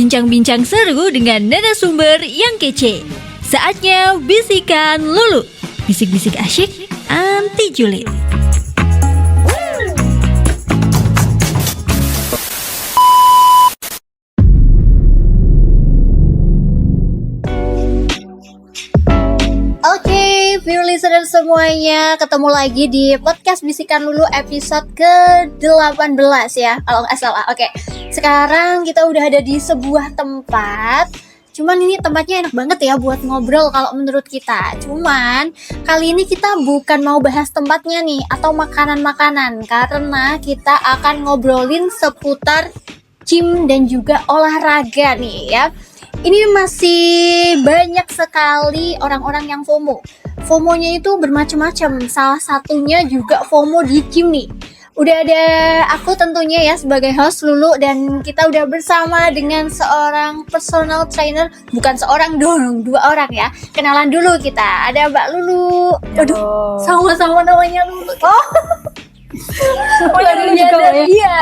bincang-bincang seru dengan narasumber yang kece. Saatnya Bisikan Lulu. Bisik-bisik asyik, anti julid. Viewer listener semuanya, ketemu lagi di podcast Bisikan Lulu episode ke-18 ya, kalau nggak salah. Oke, sekarang kita udah ada di sebuah tempat. Cuman ini tempatnya enak banget ya buat ngobrol kalau menurut kita. Cuman kali ini kita bukan mau bahas tempatnya nih atau makanan-makanan, karena kita akan ngobrolin seputar gym dan juga olahraga nih ya. Ini masih banyak sekali orang-orang yang FOMO. FOMO-nya itu bermacam-macam. Salah satunya juga FOMO di gym nih. Udah ada aku tentunya ya sebagai host Lulu, dan kita udah bersama dengan seorang personal trainer. Bukan seorang dong, 2 orang ya. Kenalan dulu kita. Ada Mbak Lulu. Aduh, sama-sama namanya Lulu. Oh. Lulu juga ya? Iya.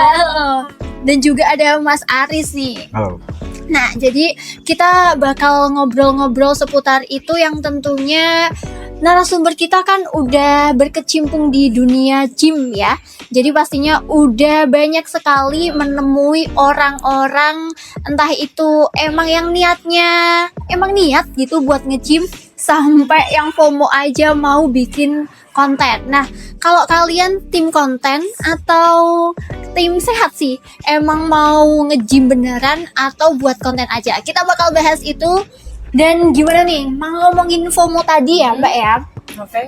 Dan juga ada Mas Aris nih. Halo. Nah, jadi kita bakal ngobrol-ngobrol seputar itu yang tentunya narasumber kita kan udah berkecimpung di dunia gym ya. Jadi pastinya udah banyak sekali menemui orang-orang, entah itu emang yang niatnya emang niat gitu buat nge-gym, sampai yang FOMO aja mau bikin konten. Nah, kalau kalian tim konten atau tim sehat sih, emang mau nge-gym beneran atau buat konten aja? Kita bakal bahas itu. Dan gimana nih, mau ngomongin FOMO tadi ya Mbak ya? Oke.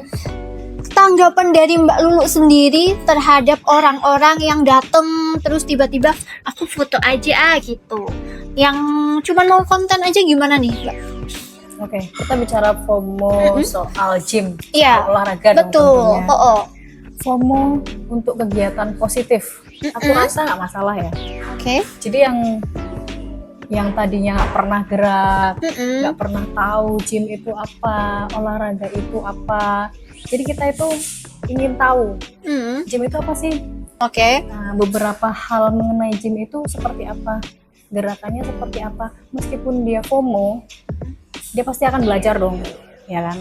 Tanggapan dari Mbak Lulu sendiri terhadap orang-orang yang dateng terus tiba-tiba aku foto aja gitu, yang cuma mau konten aja, gimana nih Mbak? Oke, kita bicara FOMO soal gym, Iya, soal olahraga dong betul. tentunya. FOMO untuk kegiatan positif, aku rasa nggak masalah ya. Oke. Jadi yang tadinya nggak pernah gerak, nggak pernah tahu gym itu apa, olahraga itu apa. Jadi kita itu ingin tahu gym itu apa sih. Oke. Nah, beberapa hal mengenai gym itu seperti apa, gerakannya seperti apa. Meskipun dia FOMO, dia pasti akan belajar dong, ya kan?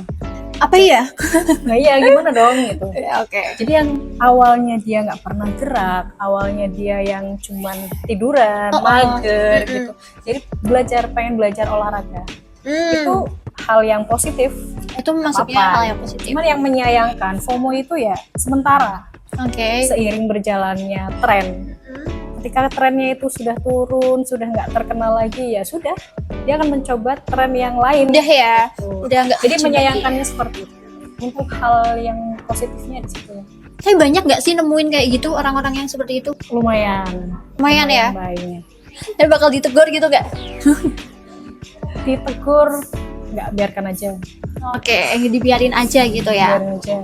Apa ya? Nah iya, gimana dong gitu. Oke. Jadi yang awalnya dia nggak pernah gerak, awalnya dia yang cuman tiduran, mager gitu. Jadi pengen belajar olahraga. Itu hal yang positif. Itu maksudnya hal yang positif. Cuman yang menyayangkan FOMO itu ya sementara. Oke. Seiring berjalannya tren. Ketika trennya itu sudah turun, sudah nggak terkenal lagi, ya sudah, dia akan mencoba tren yang lain. Udah ya, Gitu. udah nggak. Jadi menyayangkannya seperti itu. Untuk hal yang positifnya di situ. Tapi banyak nggak sih nemuin kayak gitu orang-orang yang seperti itu? Lumayan Ya. baiknya. Dan bakal ditegur gitu nggak? Ditegur, nggak, biarkan aja. Oke, dibiarin aja gitu ya. Biarin aja.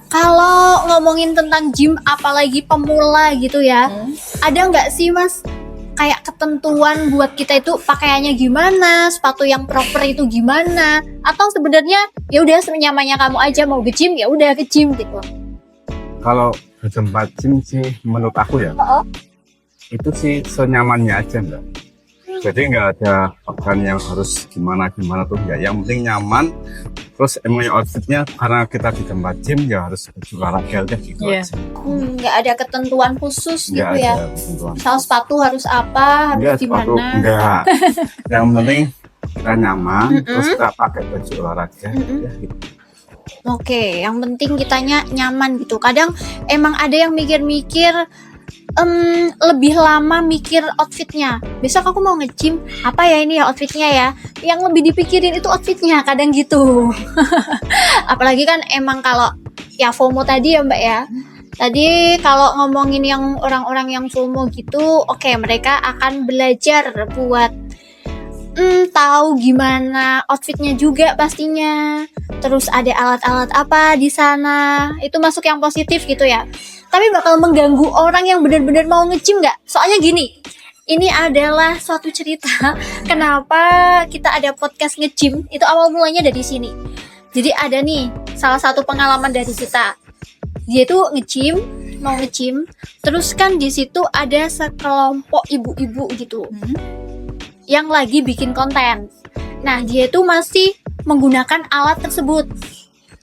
Kalau ngomongin tentang gym, apalagi pemula gitu ya, ada nggak sih Mas kayak ketentuan buat kita itu pakaiannya gimana, sepatu yang proper itu gimana, atau sebenarnya ya udah senyamannya kamu aja, mau ke gym ya udah ke gym gitu? Kalau di tempat gym sih menurut aku ya, itu sih senyamannya aja Mbak. Jadi nggak ada pakaian yang harus gimana tuh ya. Yang penting nyaman. Terus emang outfitnya karena kita di tempat gym ya harus baju olahraga aja gitu aja. Nggak ada ketentuan khusus gitu Nggak ya. ada ketentuan. Misal sepatu harus apa, harus Nggak, sepatu gimana? enggak. Yang penting kita nyaman, terus kita pakai baju olahraga. Ya, gitu. Oke, yang penting kitanya nyaman gitu. Kadang emang ada yang mikir-mikir lebih lama mikir outfitnya. Besok aku mau nge-gym, apa ya ini ya outfitnya ya. Yang lebih dipikirin itu outfitnya, kadang gitu. Apalagi kan emang kalau ya FOMO tadi ya Mbak ya. Tadi kalau ngomongin yang orang-orang yang FOMO gitu, oke, mereka akan belajar buat tahu gimana outfitnya juga pastinya. Terus ada alat-alat apa di sana. Itu masuk yang positif gitu ya. Tapi bakal mengganggu orang yang benar-benar mau nge-gym nggak? Soalnya gini, ini adalah suatu cerita kenapa kita ada podcast nge-gym. Itu awal mulanya dari sini. Jadi ada nih salah satu pengalaman dari kita. Dia tuh mau nge-gym, terus kan di situ ada sekelompok ibu-ibu gitu. yang lagi bikin konten. Nah, dia itu masih menggunakan alat tersebut.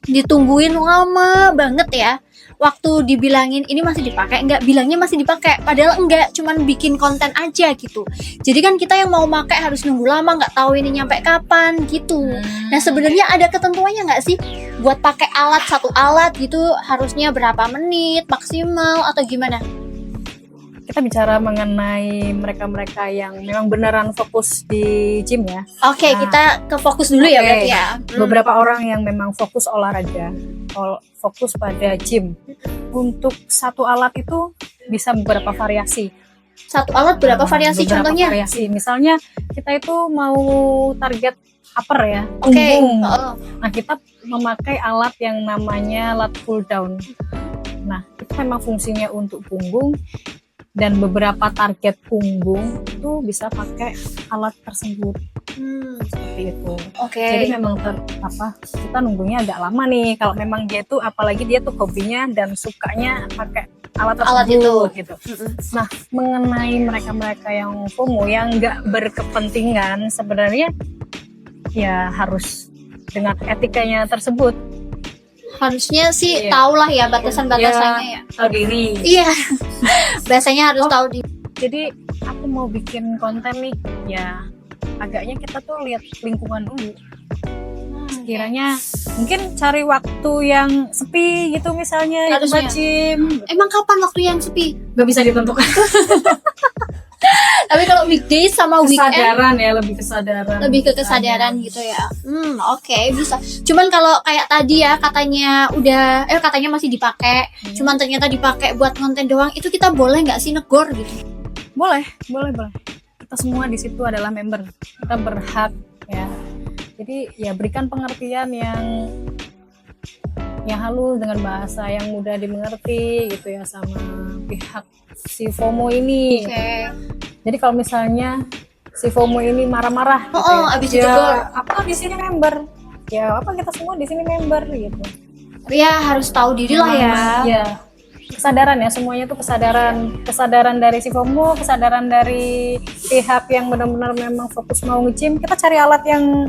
Ditungguin lama banget ya. Waktu dibilangin ini masih dipakai, enggak, bilangnya masih dipakai. Padahal enggak, cuman bikin konten aja gitu. Jadi kan kita yang mau pakai harus nunggu lama, nggak tahu ini nyampe kapan gitu. Nah, sebenarnya ada ketentuannya nggak sih? Buat pakai alat, satu alat gitu harusnya berapa menit maksimal atau gimana? Kita bicara mengenai mereka-mereka yang memang beneran fokus di gym ya. Oke, Nah, kita ke fokus dulu ya oke. berarti ya. Beberapa orang yang memang fokus olahraga, fokus pada gym. Untuk satu alat itu bisa beberapa variasi. Satu alat berapa variasi Beberapa contohnya? variasi. Misalnya kita itu mau target upper ya, Oke. punggung. Oh, Nah, kita memakai alat yang namanya lat pull down. Nah, itu memang fungsinya untuk punggung, dan beberapa target punggung itu bisa pakai alat tersebut seperti itu. Oke. Jadi memang kita nunggunya agak lama nih kalau memang dia tuh, apalagi dia tuh hobinya dan sukanya pakai alat Alat tersebut itu. gitu. Nah, mengenai mereka-mereka yang FOMO yang nggak berkepentingan, sebenarnya ya harus dengan etikanya tersebut. Harusnya sih Iya. tahu lah ya batasan-batasannya ya. Tahu diri. Iya. Biasanya harus tahu di. Jadi aku mau bikin konten nih, ya agaknya kita tuh lihat lingkungan dulu. Sekiranya mungkin cari waktu yang sepi gitu misalnya, ya Harusnya. tempat gym. Emang kapan waktu yang sepi? Gak bisa ditentukan. Tapi kalau weekdays sama weekend Kesadaran ya, lebih kesadaran. lebih ke kesadaran gitu ya. Oke, bisa. Cuman kalau kayak tadi ya katanya katanya masih dipakai, cuman ternyata dipakai buat konten doang, itu kita boleh nggak sih negor gitu? Boleh. Kita semua di situ adalah member. Kita berhak ya. Jadi ya berikan pengertian yang halus dengan bahasa yang mudah dimengerti gitu ya sama pihak si FOMO ini. Oke. Jadi kalau misalnya si FOMO ini marah-marah gitu abis ya, ditegur. apa di sini member? Ya apa kita semua di sini member gitu. Tapi ya harus tahu diri lah ya. Ya. Kesadaran ya, semuanya tuh kesadaran dari si FOMO, kesadaran dari pihak yang benar-benar memang fokus mau nge-gym. Kita cari alat yang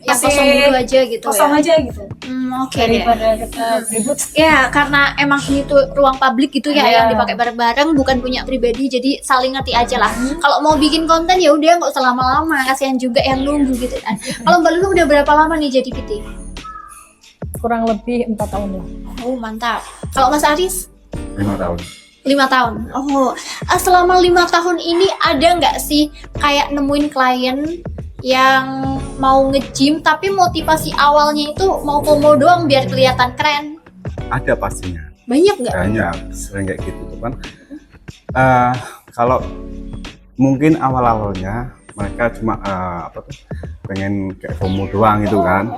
Yang masih kosong dulu aja gitu kosong ya. aja gitu. Oke deh. Daripada kita ribut. Ya, karena emang itu ruang publik gitu ya, Iya. yang dipakai bareng-bareng, bukan punya pribadi, jadi saling ngerti aja lah. Kalau mau bikin konten ya udah nggak usah lama-lama, kasihan juga yang nunggu gitu kan. Kalau Mbak Lulu udah berapa lama nih jadi PT? Kurang lebih 4 tahun lah. Oh mantap. Kalau Mas Aris 5 tahun. 5 tahun. Oh, selama 5 tahun ini ada nggak sih kayak nemuin klien yang mau nge-gym tapi motivasi awalnya itu mau FOMO doang biar kelihatan keren? Ada pastinya. Banyak nggak? Banyak, sering kayak gitu tuh kan. Kalau mungkin awal-awalnya mereka cuma pengen kayak FOMO doang gitu kan.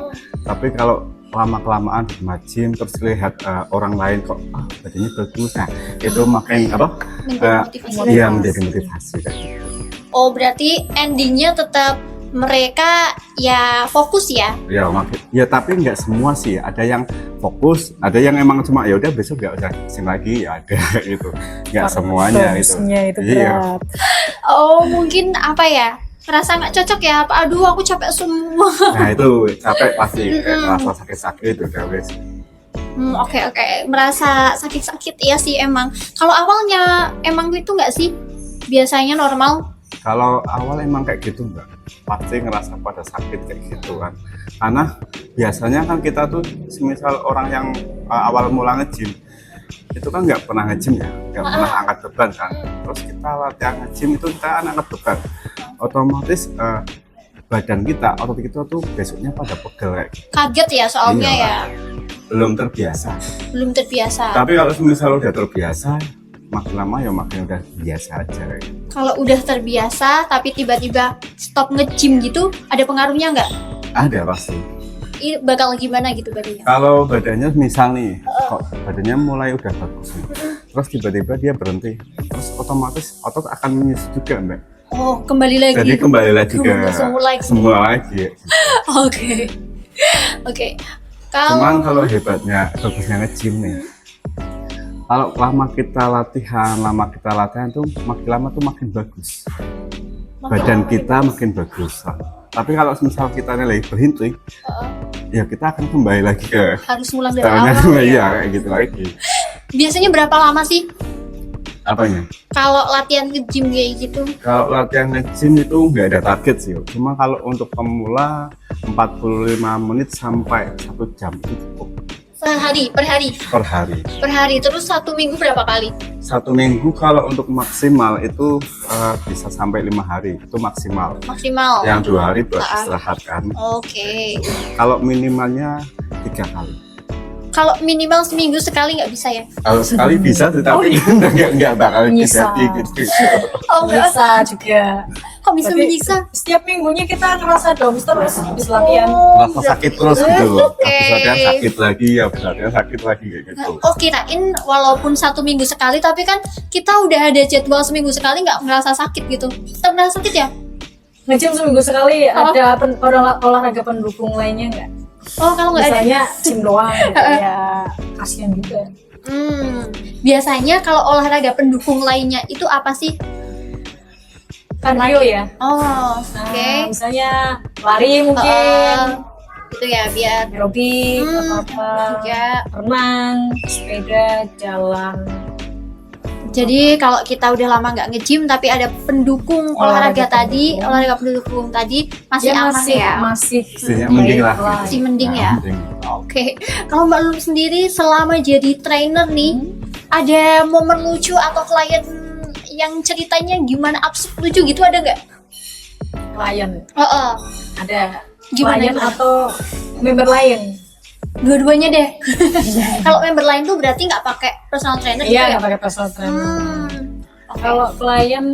Tapi kalau lama-kelamaan di gym terus lihat orang lain kok badannya bagus, nah itu makin Menjadi motivasi. menjadi motivasi kayak gitu. Oh, berarti endingnya tetap mereka ya fokus ya? Ya tapi nggak semua sih, ada yang fokus, ada yang emang cuma ya udah besok nggak usah kesini lagi, ya ada gitu, nggak semuanya itu. Dosnya itu Iya. berat. Oh, mungkin apa ya? Ngerasa nggak cocok ya? Aduh, aku capek semua. Nah itu capek pasti, kayak rasa sakit-sakit itu udah wes. Oke. Merasa sakit-sakit ya sih emang. Kalau awalnya emang itu nggak sih? Biasanya normal? Kalau awal emang kayak gitu enggak, pasti ngerasa pada sakit kayak gitu kan. Karena biasanya kan kita tuh semisal orang yang awal mula nge-gym itu kan nggak pernah nge-gym ya, nggak pernah angkat beban kan. Terus kita latihan nge-gym itu kita angkat beban, otomatis badan kita, otot kita tuh besoknya pada pegel kayak gitu. Kaget ya soalnya Iya. ya? Belum terbiasa. Belum terbiasa. Tapi kalau misal udah terbiasa, makin lama ya makin udah biasa aja kayak gitu. Kalau udah terbiasa tapi tiba-tiba stop nge-gym gitu, ada pengaruhnya nggak? Ada pasti. Ini bakal gimana gitu badannya? Kalau badannya misal nih, kok badannya mulai udah bagus nih, terus tiba-tiba dia berhenti, terus otomatis otot akan menyusut juga mbak. Oh, kembali lagi. Jadi kembali lagi ke semula lagi. lagi. Oke. Cuman kalau hebatnya, bagusnya nge-gym nih, kalau lama kita latihan tuh makin lama tuh makin bagus. badan kita makin bagus. Tapi kalau misal kita lagi berhenti, ya kita akan kembali lagi ke harus mulai dari stylenya awal ya ya. kayak gitu lagi. Biasanya berapa lama sih Apanya? kalau latihan ke gym kayak gitu? Kalau latihan nge-gym itu nggak ada target sih. Cuma kalau untuk pemula 45 menit sampai 1 jam itu cukup Sehari, per hari, per hari. per hari. Terus 1 minggu berapa kali? 1 minggu kalau untuk maksimal itu bisa sampai 5 hari itu maksimal. Maksimal. Yang 2 hari buat istirahat kan. Oke. Kalau minimalnya 3 kali. Kalau minimal seminggu sekali nggak bisa ya? Kalau sekali bisa, tetapi nggak bakal Bisa. jadi gitu. Oh nggak. Bisa juga. Kok bisa Berarti menyiksa? Setiap minggunya kita ngerasa dong terus habis latihan. Rasa sakit terus gitu loh. Oke. Habis latihan sakit lagi, habis latihan sakit lagi kayak gitu. Oh kirain walaupun 1 minggu sekali, tapi kan kita udah ada jadwal seminggu sekali nggak ngerasa sakit gitu. Tetap ngerasa sakit ya? Nge-gym seminggu sekali, ada olahraga pendukung lainnya nggak? Oh kalau nggak ada. Misalnya gym doang gitu, ya kasihan juga. Biasanya kalau olahraga pendukung lainnya itu apa sih? Cardio ya. Oh, Nah, oke. misalnya lari mungkin, Itu ya biar aerobik atau apa, ya. renang, sepeda, jalan. Jadi kalau kita udah lama nggak nge-gym tapi ada pendukung olahraga tadi, pendukung. olahraga pendukung tadi masih Ya, aman ya. masih Istilahnya mending lah. Masih mending Nah, ya. mending. Oke. Kalau Mbak Lulu sendiri selama jadi trainer nih, ada momen lucu atau klien yang ceritanya gimana absurd lucu gitu ada nggak? Klien Oh, ada. Gimana Klien itu? atau member lain? dua-duanya deh. Kalau member lain tuh berarti nggak pakai personal trainer gitu Iya, ya? nggak pakai personal trainer. Oke. Kalau klien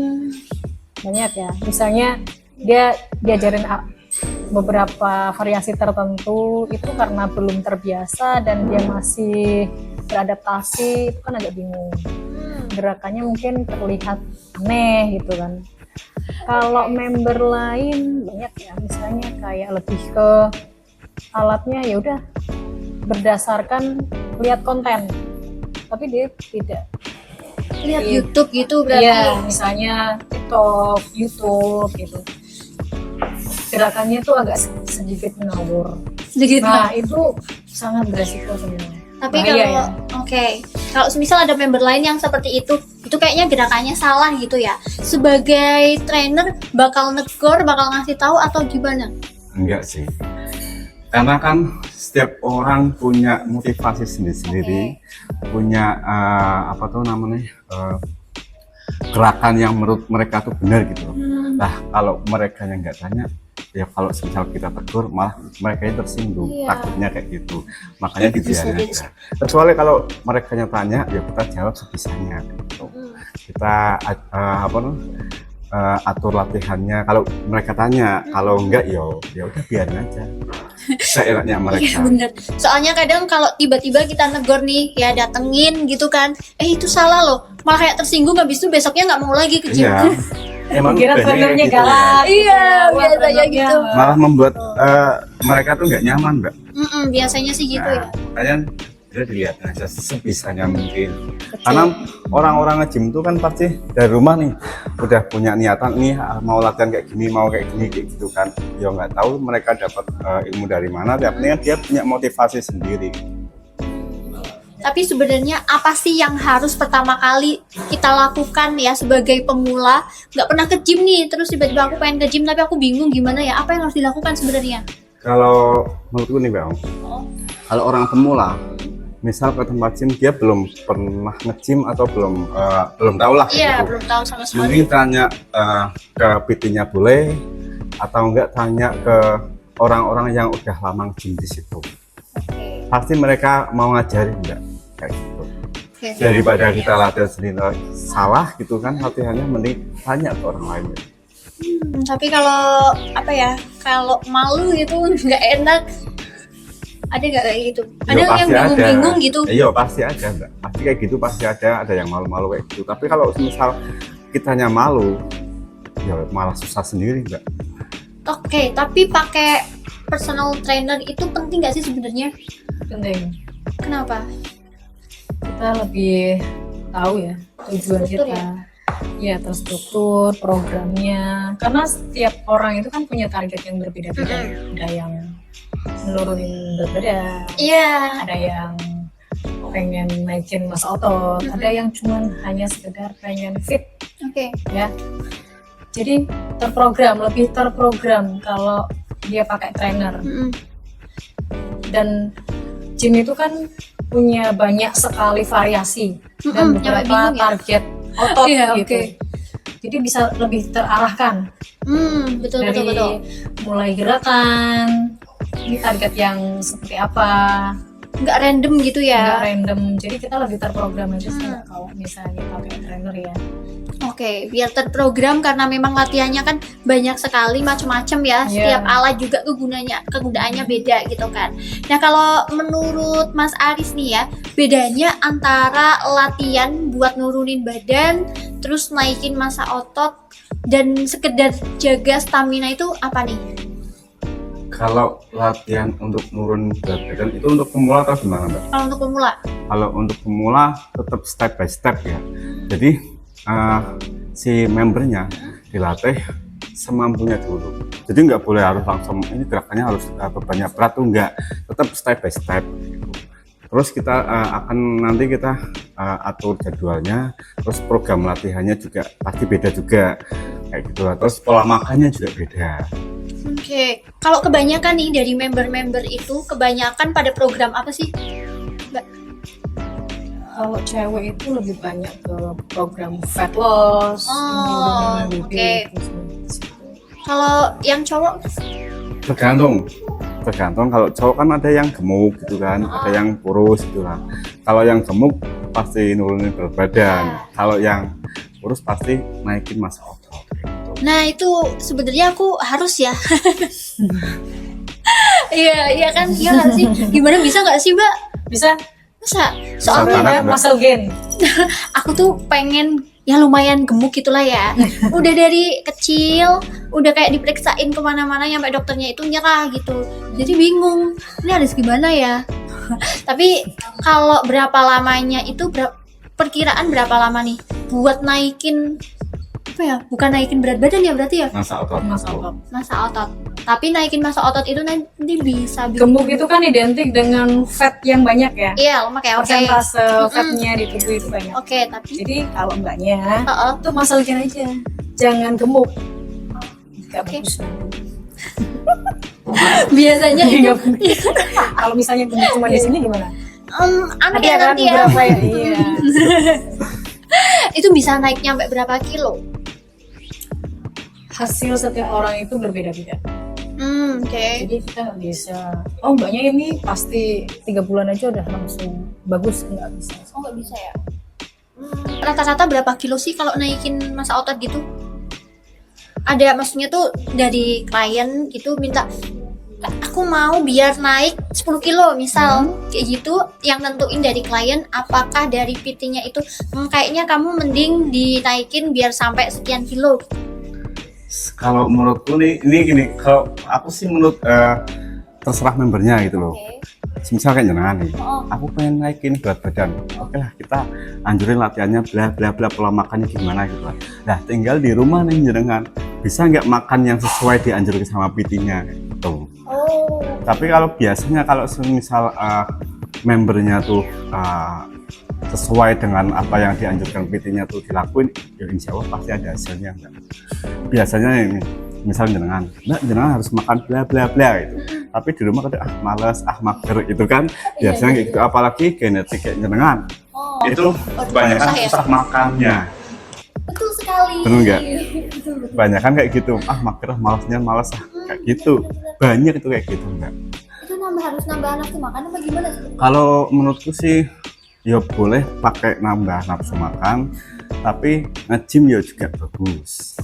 banyak ya, misalnya dia diajarin beberapa variasi tertentu itu karena belum terbiasa dan dia masih beradaptasi, itu kan agak bingung. Gerakannya mungkin terlihat aneh gitu kan. Kalau member lain banyak ya, misalnya kayak lebih ke alatnya ya udah berdasarkan lihat konten, tapi dia tidak Lihat YouTube gitu berarti. Iya, misalnya TikTok, YouTube gitu. Gerakannya tuh agak sedikit ngawur. Sedikit. Nah, itu sangat beresiko sebenarnya. Tapi Bahaya kalau ya. oke, kalau misal ada member lain yang seperti itu kayaknya gerakannya salah gitu ya. Sebagai trainer bakal negor, bakal ngasih tahu atau gimana? Enggak sih. Karena kan setiap orang punya motivasi sendiri-sendiri, punya apa tuh namanya gerakan yang menurut mereka tuh benar gitu loh. Nah kalau mereka yang nggak tanya, ya kalau misal kita tegur malah mereka yang tersinggung, Iya. takutnya kayak gitu. Makanya Bisa dibiarin jadi. aja. Kecuali kalau mereka yang tanya, ya kita jawab sebisanya. Gitu. Kita apa tuh? Atur latihannya. Kalau mereka tanya, kalau enggak ya udah biarin aja. Seenaknya Iya mereka. bener. Soalnya kadang kalau tiba-tiba kita negor nih, ya datengin gitu kan, itu salah loh. Malah kayak tersinggung, habis itu besoknya nggak mau lagi ke gym. Iya. Emang Kira banyak trainernya kayak gitu ya. galak. Iya, Wah, biasanya trainernya gitu. Malah membuat mereka tuh nggak nyaman, Mbak. Biasanya sih gitu ya. Makanya dia dilihat aja sebisanya mungkin. Karena orang-orang nge-gym itu kan pasti dari rumah nih udah punya niatan nih mau latihan kayak gini, mau kayak gini kayak gitu kan. Ya nggak tahu mereka dapat ilmu dari mana, tapi dia punya motivasi sendiri. Tapi sebenarnya apa sih yang harus pertama kali kita lakukan ya sebagai pemula? Nggak pernah ke gym nih, terus tiba-tiba aku pengen ke gym tapi aku bingung gimana ya? Apa yang harus dilakukan sebenarnya? Kalau menurutku nih, Bang, kalau orang pemula misal ke tempat gym dia belum pernah nge-gym atau belum tahu lah Iya, gitu. belum tahu sama sekali. Mungkin tanya ke PT-nya boleh atau enggak tanya ke orang-orang yang udah lama gym di situ. Oke. Pasti mereka mau ngajarin enggak kayak gitu. Oke. Daripada kita latihan sendiri salah gitu kan, latihannya mending tanya ke orang lain. Tapi kalau apa ya? Kalau malu gitu nggak enak. Ada nggak kayak gitu? Ada Ya, yang pasti bingung-bingung gitu. Iya pasti ada, Mbak. Pasti kayak gitu pasti ada yang malu-malu kayak gitu. Tapi kalau misal kitanya malu, ya malah susah sendiri, Mbak. Oke, tapi pakai personal trainer itu penting nggak sih sebenarnya? Penting. Kenapa? Kita lebih tahu ya tujuan Struktur kita. ya? Ya, terstruktur programnya. Karena setiap orang itu kan punya target yang berbeda-beda. Ada yang menurunin berat badan, Iya. ada yang pengen naikin massa otot, ada yang cuman hanya sekedar pengen fit Oke. ya. Jadi lebih terprogram kalau dia pakai trainer. Dan gym itu kan punya banyak sekali variasi dan Sampai beberapa bingung ya. target otot Iya, gitu. oke. Jadi bisa lebih terarahkan Betul dari betul. mulai gerakan, ini target yang seperti apa, Nggak random gitu nggak ya. random. Jadi kita lebih terprogram aja sih kalau misalnya pakai trainer ya. Oke, biar terprogram karena memang latihannya kan banyak sekali macam-macam ya. Iya. Setiap alat juga kegunaannya beda gitu kan. Nah, kalau menurut Mas Aris nih ya, bedanya antara latihan buat nurunin badan, terus naikin massa otot dan sekedar jaga stamina itu apa nih? Kalau latihan untuk nurun berat badan itu untuk pemula atau gimana, Mbak? Kalau untuk pemula? Kalau untuk pemula tetap step by step ya. Jadi si membernya dilatih semampunya dulu. Jadi nggak boleh harus langsung ini gerakannya harus banyak berat tuh, nggak. Tetap step by step. Gitu. Terus kita nanti kita atur jadwalnya, terus program latihannya juga pasti beda juga kayak gitu lah. Terus pola makannya juga beda. Oke, kalau kebanyakan nih dari member-member itu kebanyakan pada program apa sih? Mbak? Kalau cewek itu lebih banyak ke program fat loss, Oh, nurunin oke. bibit, Kalau yang cowok? Tergantung kalau cowok kan ada yang gemuk gitu kan, ada yang kurus gitu lah. Kalau yang gemuk pasti nurunin berat badan, kalau yang kurus pasti naikin massa otot gitu. Nah, itu sebenarnya aku harus ya. Iya kan, iya nggak sih? Gimana bisa nggak sih, Mbak? bisa Masa? Banget, Soalnya Mbak. muscle gain. aku tuh pengen ya lumayan gemuk gitulah ya. Udah dari kecil, udah kayak diperiksain kemana-mana sampai dokternya itu nyerah gitu. Jadi bingung, ini harus gimana ya? Tapi kalau berapa lamanya itu perkiraan berapa lama nih buat naikin apa ya? Bukan naikin berat badan ya berarti ya? Massa otot. Massa otot. Tapi naikin massa otot itu nanti bisa bikin Gemuk itu kan identik dengan fat yang banyak ya. Iya, lemak ya. Oke. Persentase fatnya di tubuh itu banyak. Oke, tapi Jadi kalau mbaknya Heeh. tuh muscle gain aja, jangan gemuk. Gak Oke. bagus. biasanya itu Nggak bagus. Kalau misalnya gemuk cuma di sini gimana? aneh Ada ya kan nanti ya. beberapa ya. Iya. Itu bisa naik nyampe berapa kilo? Hasil setiap orang itu berbeda-beda. Oke. Jadi kita nggak bisa. Oh mbaknya ini pasti 3 bulan aja udah langsung bagus, nggak bisa. Oh, nggak bisa ya. Rata-rata berapa kilo sih kalau naikin massa otot gitu? Ada maksudnya tuh dari klien gitu minta aku mau biar naik 10 kilo misal kayak gitu, yang nentuin dari klien apakah dari PT-nya itu kayaknya kamu mending dinaikin biar sampai sekian kilo. Kalau menurutku nih, ini gini, kalau aku sih menurut terserah membernya gitu loh. Misal kayak jenengan nih, aku pengen naikin berat badan. Oke lah, kita anjurin latihannya bla bla bla, pola makannya gimana gitu lah. Nah, tinggal di rumah nih jenengan, bisa nggak makan yang sesuai dianjurkan sama PT-nya gitu. Tapi kalau biasanya kalau misal membernya tuh sesuai dengan apa yang dianjurkan PT-nya tuh dilakuin, ya insya Allah pasti ada hasilnya. Enggak? Biasanya ini, misal jenengan harus makan bla bla bla gitu. Tapi di rumah kadang males, mager gitu kan. Biasanya kayak gitu, apalagi genetik kayak jenengan. Itu kebanyakan susah ya? susah makannya. Betul sekali. Bener nggak? Kebanyakan kayak gitu, mager, males kayak gitu. Banyak itu kayak gitu enggak. Itu harus nambah nafsu makan apa gimana sih? Kalau menurutku sih ya boleh pakai nambah nafsu makan, tapi nge-gym ya juga bagus.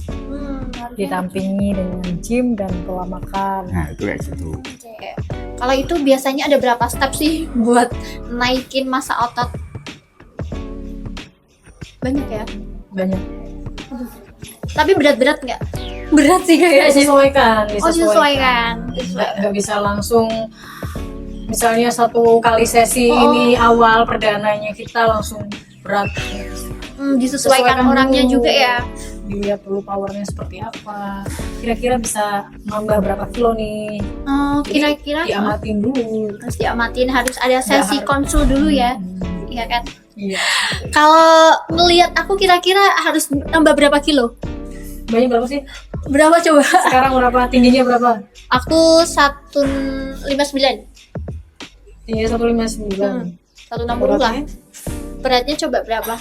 Ditampingi dengan gym dan pola makan. Nah itu kayak gitu. Oke. Kalau itu biasanya ada berapa step sih buat naikin massa otot? Banyak ya? Banyak. Tapi berat-berat nggak? Berat sih kayaknya. Disesuaikan. Oh, disesuaikan. Nggak bisa langsung. Misalnya 1 kali sesi ini awal perdananya kita langsung berat. Disesuaikan orangnya dulu. juga ya. Dilihat dulu powernya seperti apa, kira-kira bisa nambah berapa kilo nih. Oh, Jadi, kira-kira diamatin dulu. harus diamatin, harus ada sesi harus. konsul dulu ya. Iya kan? Iya. Kalau ngelihat aku kira-kira harus nambah berapa kilo? Banyak berapa sih? Berapa coba? Sekarang berapa? Tingginya berapa? Aku 159. Tingginya 159. 160 lah. Beratnya coba berapa?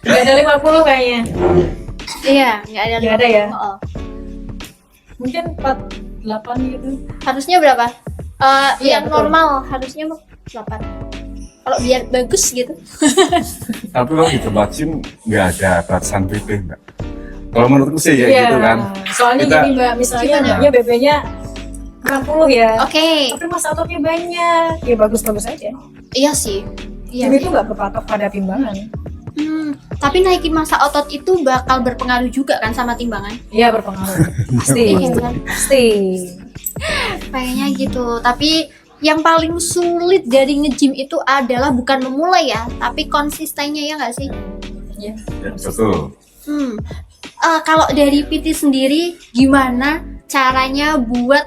Gak ada 50 kayaknya. Iya, nggak ada. Nggak ada ya? Oh. Mungkin 48 gitu. Harusnya berapa? Iya, Yang betul. normal harusnya 8. Kalau biar bagus gitu. Tapi kalau di tempat gym nggak ada batasan PP mbak. Kalau menurutku sih ya Iya. gitu kan. Soalnya Kita- gini mbak, misalnya Gimana? mbaknya BB-nya 60 ya. Oke. Tapi masa ototnya banyak. Ya bagus-bagus aja. Iya sih. Iya. Jadi itu nggak berpatok pada timbangan. Tapi naikin massa otot itu bakal berpengaruh juga kan sama timbangan. Iya berpengaruh. Pasti. Iya kan? Pasti. Kayaknya gitu. Tapi yang paling sulit dari nge-gym itu adalah bukan memulai ya, tapi konsistennya ya nggak sih? Iya. Ya, betul. Kalau dari PT sendiri gimana caranya buat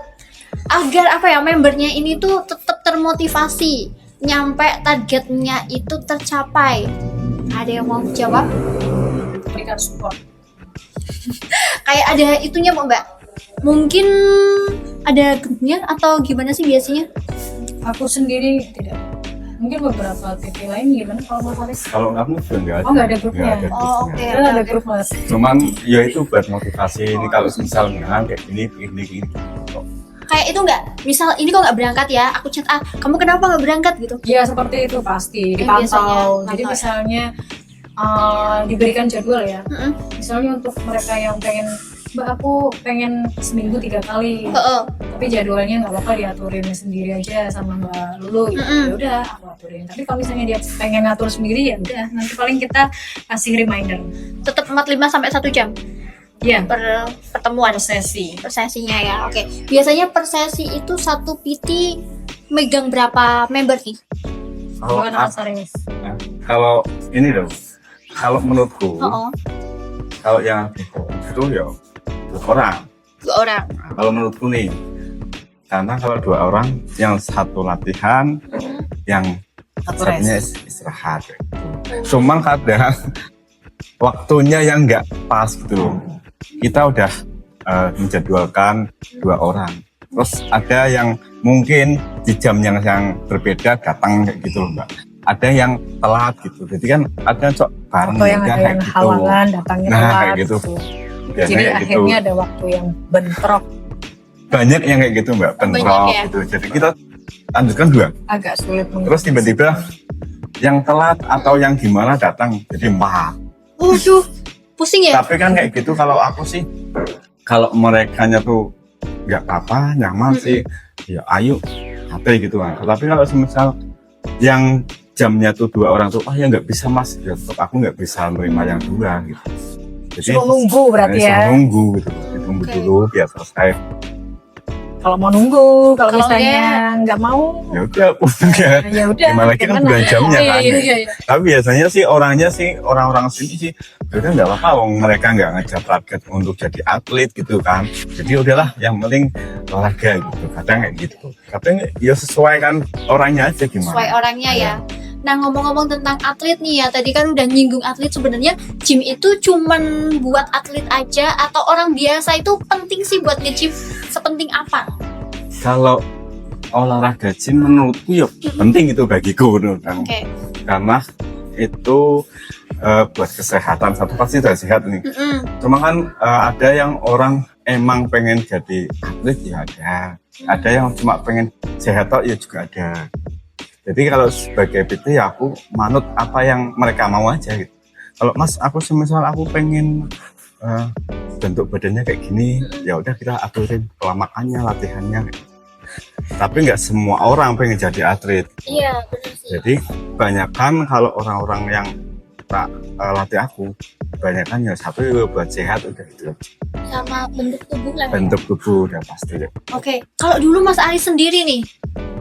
agar apa ya membernya ini tuh tetap termotivasi nyampe targetnya itu tercapai? Ada yang mau jawab? Berikan support. Kayak ada itunya Mbak? Mungkin ada grupnya atau gimana sih biasanya? Aku sendiri tidak. Mungkin beberapa PT lain gimana kalau mau Faris? Kalau aku juga nggak ada. Oh, nggak ada grupnya. Nggak ada Oh, grupnya. oke. Kan ada grup mas. Cuman ya itu buat motivasi ini kalau misalnya kayak ini. Kayak itu nggak? Misal ini kok nggak berangkat ya? Aku chat kamu kenapa nggak berangkat gitu? Ya seperti itu pasti Yang biasanya dipantau. Jadi pantau. misalnya diberikan jadwal ya. Mm-mm. Misalnya untuk mereka yang pengen, Mbak aku pengen seminggu 3 kali, Heeh. tapi jadwalnya nggak apa-apa diaturin sendiri aja sama Mbak Lulu. Ya Mm-mm. udah aku aturin. Tapi kalau misalnya dia pengen ngatur sendiri ya udah. Nanti paling kita kasih reminder. Tetap 45 sampai 1 jam Ya. per pertemuan. Per sesi. Per sesinya ya. Oke. Biasanya per sesi itu satu PT megang berapa member nih? Kalau Gimana Mas Aris? kalau ini loh, kalau menurutku, Oh, kalau yang itu ya 2 orang. 2 orang. Nah, kalau menurutku nih, karena kalau 2 orang, yang satu latihan, yang Satu satunya istirahat. Gitu. Cuman kadang waktunya yang nggak pas gitu loh. Kita udah menjadwalkan 2 orang. Terus ada yang mungkin di jam yang berbeda datang kayak gitu loh mbak. Ada yang telat gitu. Jadi kan ada cok bareng Atau yang udah ada yang kayak halangan datangnya Nah, telat kayak gitu. Biasanya Jadi kayak gitu. akhirnya ada waktu yang bentrok, Banyak yang kayak gitu mbak, bentrok Banyak ya? gitu. Jadi kita lanjutkan 2. agak sulit Terus tiba-tiba yang telat atau yang gimana datang jadi 4. Waduh, pusing ya? Tapi kan kayak gitu kalau aku sih, kalau merekanya tuh nggak apa-apa, nyaman sih, ya ayo, hati gitu kan. Tapi kalau semisal yang jamnya tuh 2 orang tuh, ya nggak bisa mas, ya tetap aku nggak bisa menerima yang 2 gitu. Jadi Suruh nunggu berarti suruh ya. nunggu gitu, ditunggu Oke. dulu biar selesai. Kalau mau nunggu, kalau Kalau misalnya nggak mau, Ya udah, udah. ya udah. Gimana lagi kan bukan jamnya kan. Iya. Tapi biasanya sih orangnya sih orang-orang sini sih udah nggak apa-apa, wong mereka nggak ngejar target untuk jadi atlet gitu kan. Jadi udahlah, yang penting olahraga gitu. Kadang kayak gitu. Kadang ya sesuai kan orangnya aja gimana. Sesuai orangnya ya. Nah ngomong-ngomong tentang atlet nih ya, tadi kan udah nyinggung atlet, sebenarnya gym itu cuman buat atlet aja atau orang biasa itu penting sih buat nge-gym? Sepenting apa? Kalau olahraga gym menurutku ya penting itu bagiku gitu kan. Oke. Karena itu buat kesehatan, satu pasti udah sehat nih. Cuma kan ada yang orang emang pengen jadi atlet ya ada yang cuma pengen sehat tok ya juga ada. Jadi kalau sebagai PT ya aku manut apa yang mereka mau aja gitu. Kalau mas aku semisal aku pengen bentuk badannya kayak gini, ya udah kita aturin pola makannya, latihannya. Tapi nggak semua orang pengen jadi atlet. Iya benar sih. Jadi kebanyakan kalau orang-orang yang tak latih aku, kebanyakan ya satu ya buat sehat udah gitu. Sama bentuk tubuh lah. Ya? Bentuk tubuh udah pasti deh. Oke. Kalau dulu Mas Ari sendiri nih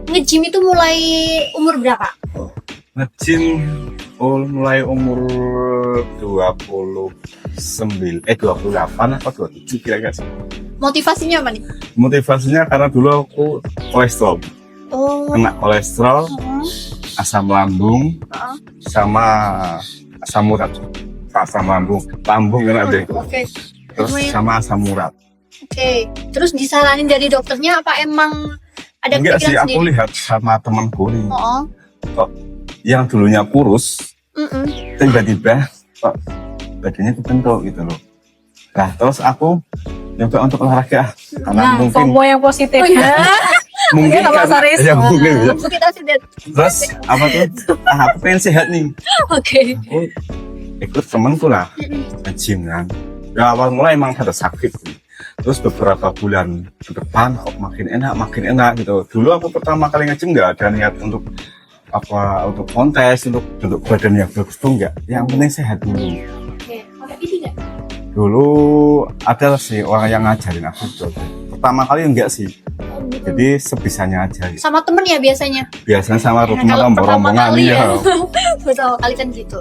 nge-gym itu mulai umur berapa? Nge-gym mulai umur 28 apa 27 kira-kira sih. Motivasinya apa nih? Motivasinya karena dulu aku kolesterol, Oh. kena kolesterol, asam lambung, sama asam urat. Asam lambung kena deh. Oke. Terus sama asam urat. Oke. Terus disaranin dari dokternya apa emang ada Enggak sih, kepikiran aku sendiri? lihat sama temanku nih, Oh. kok yang dulunya kurus, Mm-mm. tiba-tiba kok badannya kebentuk gitu loh. Nah, terus aku nyoba untuk olahraga karena Nah, mungkin FOMO yang positif. Oh, iya. mungkin Iya, Mas karena Aris. ya mungkin ya. Kita sudah. Terus apa tuh? Aku pengen sehat nih. Oke. Aku ikut temenku lah nge-gym kan. Ya awal mulai emang ada sakit sih. Terus beberapa bulan ke depan kok makin enak gitu. Dulu aku pertama kali nge-gym nggak ada niat untuk untuk kontes, untuk bentuk badan yang bagus tuh enggak. Yang penting sehat dulu. Oke. Ada ini nggak? Dulu ada sih orang yang ngajarin aku tuh. Pertama kali enggak sih. Jadi sebisanya aja. Sama temen ya biasanya. Biasanya sama Kalau rombongan pertama kali ya. Pertama kali kan gitu.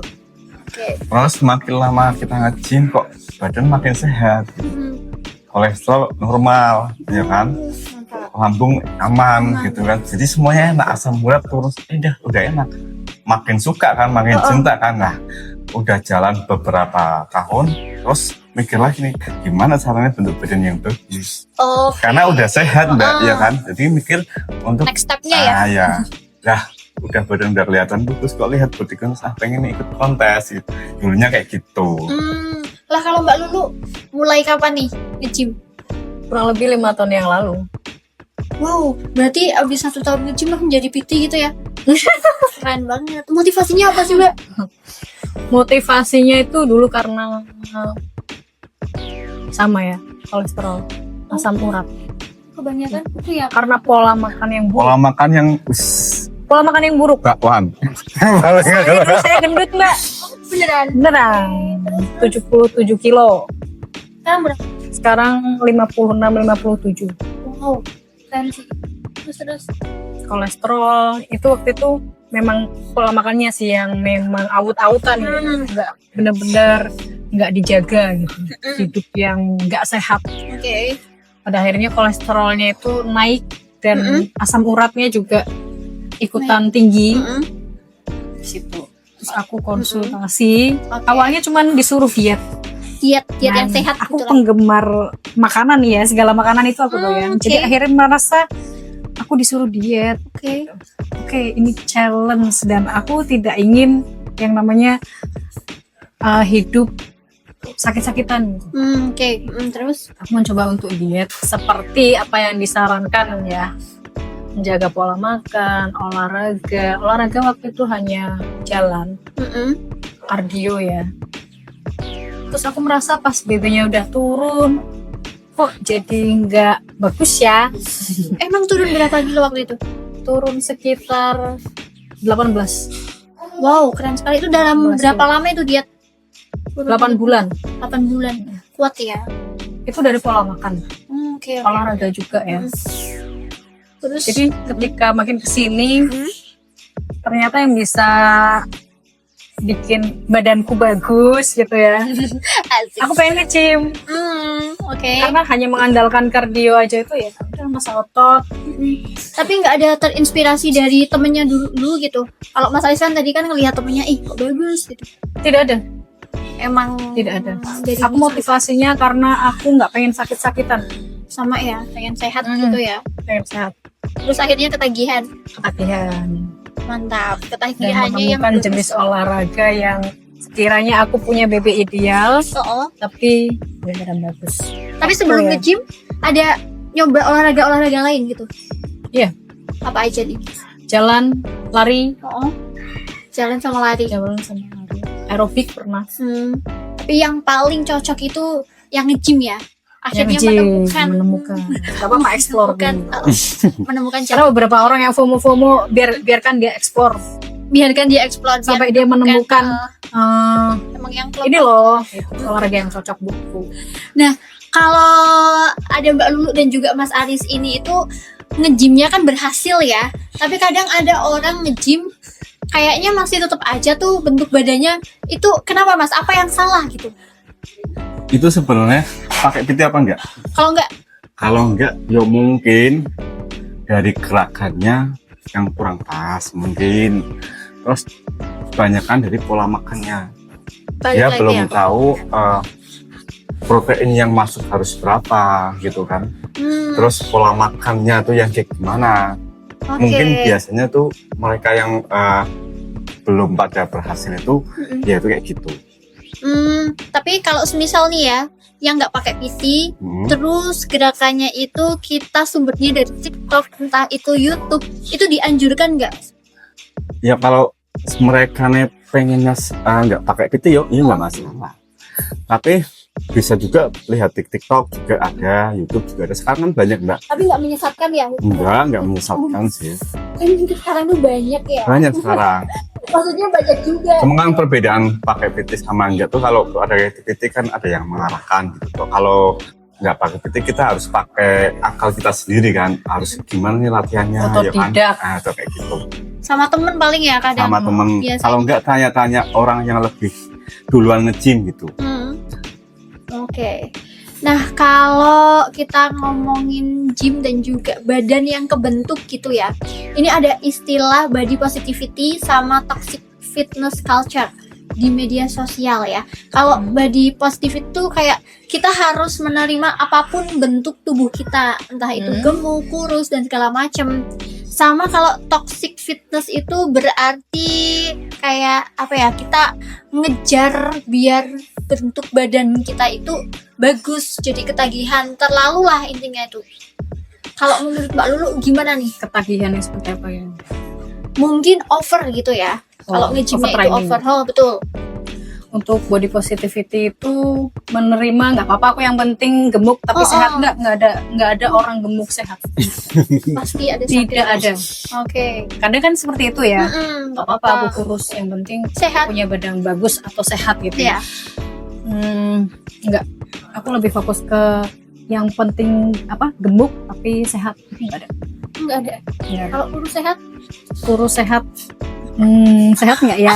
Oke. Terus makin lama kita nge-gym kok badan makin sehat. Kolesterol normal, ya kan? Mantap. Lambung aman gitu kan. Jadi semuanya enak, asam urat turun. Udah enak. Makin suka kan, makin cinta kan. Nah, udah jalan beberapa tahun, terus mikir lagi nih, gimana caranya bentuk badan yang bagus? Oh. Karena udah sehat, Mbak, ya kan? Jadi mikir untuk Next step-nya ya. ya. Lah, udah badan udah kelihatan bagus kok, lihat body kan pengen nih ikut kontes gitu. Dulunya kayak gitu. Lah kalau Mbak Lulu mulai kapan nih nge-gym? Kurang lebih 5 tahun yang lalu. Wow, berarti abis 1 tahun nge-gym langsung jadi PT gitu ya? Keren banget. Motivasinya apa sih Mbak? Motivasinya itu dulu karena sama ya, kolesterol, asam urat. Kebanyakan itu ya. Karena pola makan yang buruk. Pola makan yang Pola makan yang buruk. bakwan. Dulu saya gendut, Mbak. Beneran. Beneran. 77 kilo. Sekarang berapa? Sekarang 56-57. Wow, keren sih. Terus. Kolesterol itu waktu itu memang pola makannya sih yang memang aut-autan ya. Nggak bener-bener nggak dijaga gitu. Hidup yang nggak sehat. Oke. Pada akhirnya kolesterolnya itu naik dan asam uratnya juga ikutan tinggi di situ. Terus aku konsultasi. Oke. Awalnya cuman disuruh diet. Diet yang Nah, sehat aku gitu lah. penggemar makanan ya, segala makanan itu aku doyan. Jadi oke. akhirnya merasa aku disuruh diet. Oke. Oke, ini challenge dan aku tidak ingin yang namanya hidup sakit-sakitan. Oke. Terus? Aku mencoba untuk diet seperti apa yang disarankan ya. Menjaga pola makan, olahraga. Olahraga waktu itu hanya jalan, kardio ya. Terus aku merasa pas BB-nya udah turun, kok jadi nggak bagus ya. Emang turun berapa kilo waktu itu? Turun sekitar 18 Wow, keren sekali. Itu dalam 18 berapa lama itu diet? 8 bulan. 8 bulan. Kuat ya. Itu dari pola makan, Oke. olahraga juga ya. Terus? Jadi ketika makin kesini, ternyata yang bisa bikin badanku bagus gitu ya. Asik. Aku pengen nge-gym Oke. karena hanya mengandalkan kardio aja itu ya udah masa otot. Tapi nggak ada terinspirasi dari temennya dulu gitu. Kalau Mas Alisan tadi kan ngelihat temennya, ih kok bagus gitu. Tidak ada, Emang tidak ada. Dari Aku motivasinya karena aku nggak pengen sakit-sakitan, sama ya, pengen sehat gitu ya. pengen sehat, Terus akhirnya ketagihan. latihan, Mantap. dan Ketagihannya yang menemukan jenis olahraga yang sekiranya aku punya BB ideal Oh. tapi beneran bagus. Tapi sebelum ya. nge-gym ada nyoba olahraga lain gitu. Iya. Apa aja nih? Jalan, lari, Oh. Jalan sama lari. jalan sama lari, aerobik pernah. Tapi yang paling cocok itu yang nge-gym ya. Akhirnya Yang menemukan. Gak apa-apa explore menemukan, dulu. menemukan cara. Karena beberapa orang yang FOMO Biarkan biarkan dia dia explore sampai dia menemukan emang yang ini loh olahraga yang cocok buku. Kalau ada Mbak Lulu dan juga Mas Aris ini itu nge-gymnya kan berhasil ya. Tapi kadang ada orang nge-gym kayaknya masih tetap aja tuh bentuk badannya itu kenapa Mas? Apa yang salah gitu? Itu sebenarnya pakai PT apa enggak? Kalau enggak, Kalau enggak, ya mungkin dari gerakannya yang kurang pas mungkin. Terus kebanyakan dari pola makannya. balik Dia lagi belum ya. tahu protein yang masuk harus berapa gitu kan. Terus pola makannya tuh yang kayak gimana. Oke. Mungkin biasanya tuh mereka yang belum pada berhasil itu ya itu kayak gitu. Tapi kalau semisal nih ya, yang nggak pakai PT, terus gerakannya itu kita sumbernya dari TikTok, entah itu YouTube, itu dianjurkan nggak? Ya kalau mereka nih pengennya nggak pakai PT yuk, ini nggak masalah. Tapi bisa juga lihat TikTok juga ada, YouTube juga ada. Sekarang kan banyak mbak. Tapi nggak menyesatkan ya? Nggak menyesatkan sih. Kan YouTube sekarang tuh banyak ya. Banyak sekarang. Maksudnya banyak juga. Cuma kan perbedaan pakai PT sama enggak tuh kalau ada PT kan ada yang mengarahkan gitu. Kalau nggak pakai PT kita harus pakai akal kita sendiri kan. Harus gimana nih latihannya ya kan. Otodidak. Atau kayak gitu. Sama temen paling ya kadang. Sama temen. Biasanya. Kalau nggak tanya-tanya orang yang lebih duluan nge-gym gitu. Oke. Nah, kalau kita ngomongin gym dan juga badan yang kebentuk gitu ya. Ini ada istilah body positivity sama toxic fitness culture di media sosial ya. Kalau body positive itu kayak kita harus menerima apapun bentuk tubuh kita, entah itu gemuk, kurus dan segala macem. Sama kalau toxic fitness itu berarti kayak apa ya? Kita ngejar biar bentuk badan kita itu bagus, jadi ketagihan terlalu lah intinya itu. Kalau menurut Mbak Lulu gimana nih? Ketagihan yang seperti apa ya? Mungkin over gitu ya. Kalau nge-gymnya itu overtraining. over, oh betul. Untuk body positivity itu menerima nggak apa-apa, aku yang penting gemuk tapi sehat. Nggak ada orang gemuk sehat. Pasti ada Tidak satu. ada. Oke. Kadang kan seperti itu ya. Mm-mm, Nggak apa-apa aku kurus, yang penting Sehat. punya badan bagus atau sehat gitu. Iya. Enggak. Aku lebih fokus ke yang penting apa gemuk tapi sehat. Nggak ada. Enggak ada. Nggak ada. Kalau kurus sehat? Kurus sehat. Sehat nggak ya?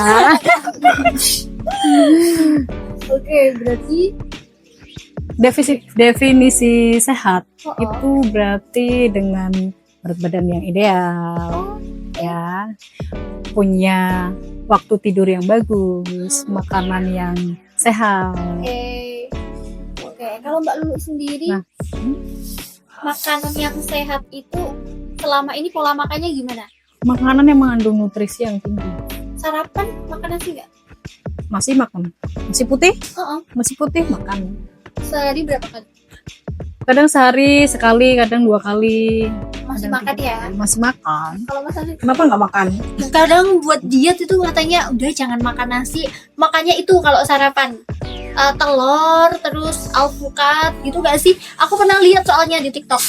Oke, berarti Definisi sehat Oh, oh. itu berarti dengan berat badan yang ideal, ya, punya waktu tidur yang bagus, makanan yang sehat. Oke, kalau Mbak Lulu sendiri Nah. makanan yang sehat itu selama ini pola makannya gimana? Makanan yang mengandung nutrisi yang tinggi. Sarapan makan nasi nggak? Masih makan, masih putih, Oh, masih putih makan. sehari berapa kali? Kadang sehari sekali, kadang 2 kali. Masih Kadang makan 3 ya? kali. Masih makan. Kalau Mas Alif? Kenapa nggak makan? Kadang buat diet itu katanya udah jangan makan nasi, makanya itu kalau sarapan telur terus alpukat gitu gak sih? Aku pernah lihat soalnya di TikTok.